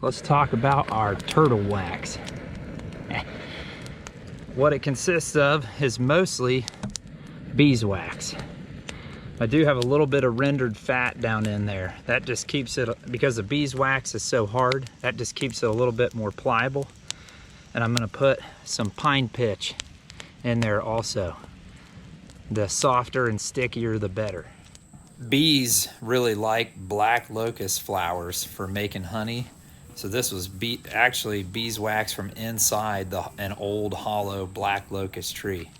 Let's talk about our turtle wax. What it consists of is mostly beeswax. I do have a little bit of rendered fat down in there. That just keeps it, because the beeswax is so hard, that just keeps it a little bit more pliable. And I'm gonna put some pine pitch in there also. The softer and stickier, the better. Bees really like black locust flowers for making honey. So this was actually beeswax from inside an old hollow black locust tree.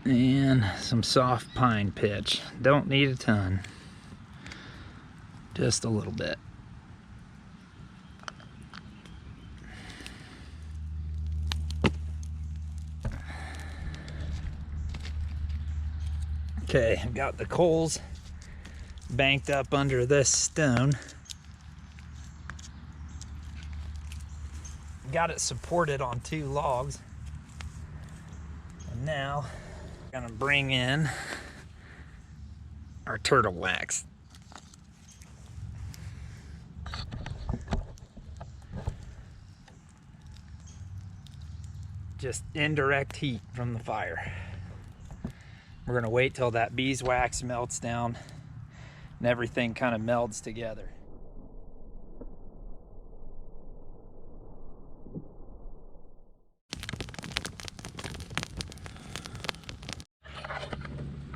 And some soft pine pitch. Don't need a ton. Just a little bit. Okay, I've got the coals banked up under this stone. Got it supported on 2 logs. And now I'm gonna bring in our turtle wax. Just indirect heat from the fire. We're gonna wait till that beeswax melts down and everything kind of melds together.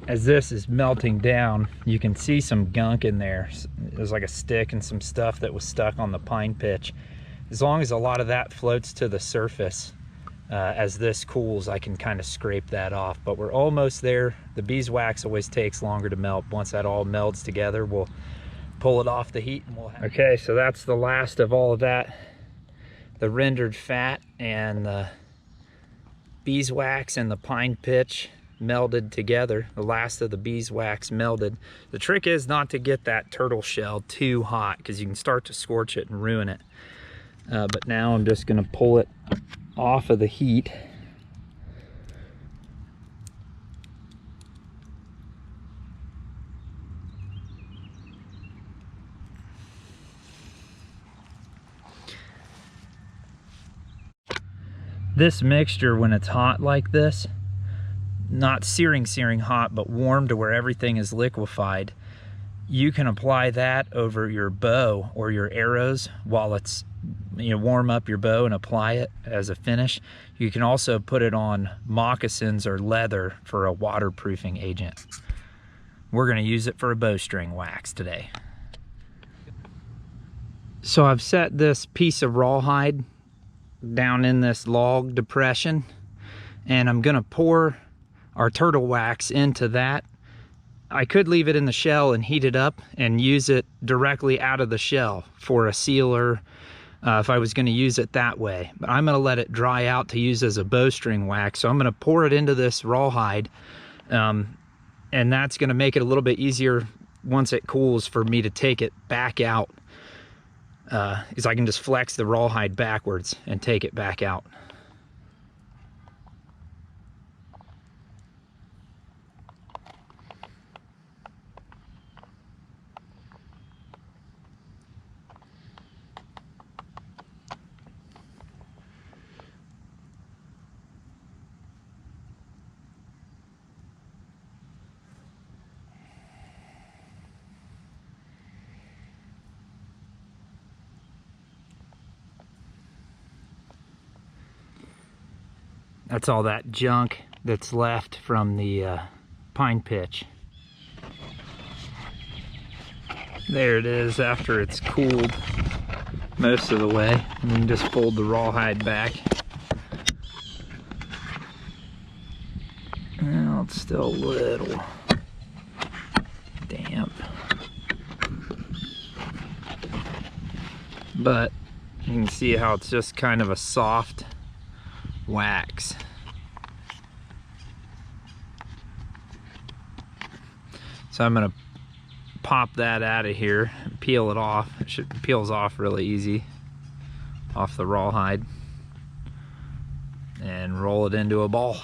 As this is melting down, you can see some gunk in there. There's like a stick and some stuff that was stuck on the pine pitch. As long as a lot of that floats to the surface, as this cools, I can kind of scrape that off. But we're almost there. The beeswax always takes longer to melt. Once that all melds together, we'll pull it off the heat and we'll have... Okay, so that's the last of all of that. The rendered fat and the beeswax and the pine pitch melded together. The last of the beeswax melded. The trick is not to get that turtle shell too hot, because you can start to scorch it and ruin it. But now I'm just going to pull it off of the heat. This mixture, when it's hot like this, not searing hot, but warm to where everything is liquefied, you can apply that over your bow or your arrows while it's, warm up your bow and apply it as a finish. You can also put it on moccasins or leather for a waterproofing agent. We're going to use it for a bowstring wax today. So I've set this piece of rawhide down in this log depression, and I'm going to pour our turtle wax into that. I could leave it in the shell and heat it up and use it directly out of the shell for a sealer, if I was going to use it that way. But I'm going to let it dry out to use as a bowstring wax. So I'm going to pour it into this rawhide, and that's going to make it a little bit easier once it cools for me to take it back out, because I can just flex the rawhide backwards and take it back out. That's all that junk that's left from the pine pitch. There it is after it's cooled most of the way. And then just fold the rawhide back. Well, it's still a little damp, but you can see how it's just kind of a soft wax. So I'm going to pop that out of here, peel it off. It peels off really easy off the rawhide, and roll it into a ball.